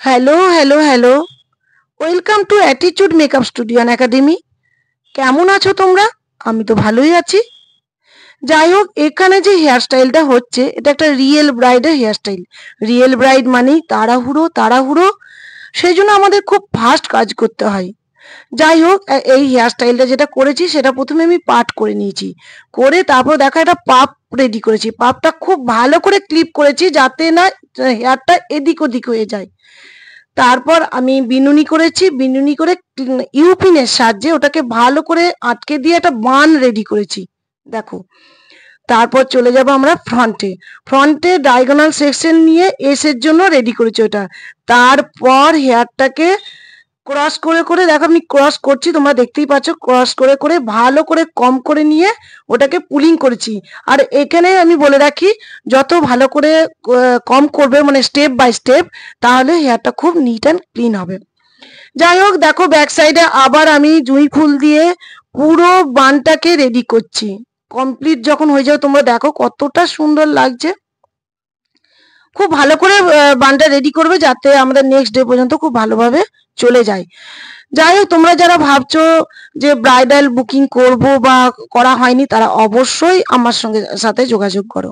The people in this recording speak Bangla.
Hello, hello, hello. Welcome to attitude makeup studio and academy. কেমন আছো তোমরা? আমি তো ভালোই আছি। যাই হোক, এখানে যে হেয়ার স্টাইলটা হচ্ছে এটা একটা রিয়েল ব্রাইডের হেয়ার স্টাইল। রিয়েল ব্রাইড মানেই তাড়াহুড়ো, তাড়াহুড়ো। সেই জন্য আমাদের খুব ফাস্ট কাজ করতে হয়। যাই হোক, এই হেয়ার স্টাইলটা যেটা করেছি সেটা প্রথমে আমি পাট করে নিয়েছি। করে তারপর দেখো একটা পাপ রেডি করেছি। পাপটা খুব ভালো করে ক্লিপ করেছি যাতে না হেয়ারটা এদিক ওদিক হয়ে যায়। তারপর আমি বিনুনি করেছি, বিনুনি করে ইউপিনের সাহায্যে ওটাকে ভালো করে আটকে দিয়ে একটা বান রেডি করেছি। দেখো, তারপর চলে যাব আমরা ফ্রন্টে। ফ্রন্টে ডায়াগোনাল সেকশন নিয়ে এসের জন্য রেডি করেছি ওটা। তারপর হেয়ারটাকে ক্রস করে করে দেখো আমি ক্রস করছি, তোমরা দেখতেই পাচ্ছ। ক্রস করে করে ভালো করে কম করে নিয়ে ওটাকে পুলিং করেছি। আর এখানে আমি বলে রাখি, যত ভালো করে কম করবে মানে স্টেপ বাই স্টেপ, তাহলে হেয়ারটা খুব নিট অ্যান্ড ক্লিন হবে। যাই হোক, দেখো ব্যাক সাইডে আবার আমি জুঁই ফুল দিয়ে পুরো বানটাকে রেডি করছি। কমপ্লিট যখন হয়ে যাবে তোমরা দেখো কতটা সুন্দর লাগছে। খুব ভালো করে বানটা রেডি করবে যাতে আমাদের নেক্সট ডে পর্যন্ত খুব ভালোভাবে চলে যায়। যাই হোক, তোমরা যারা ভাবছো যে ব্রাইডাল বুকিং করব বা করা হয়নি, তারা অবশ্যই আমার সাথে যোগাযোগ করো।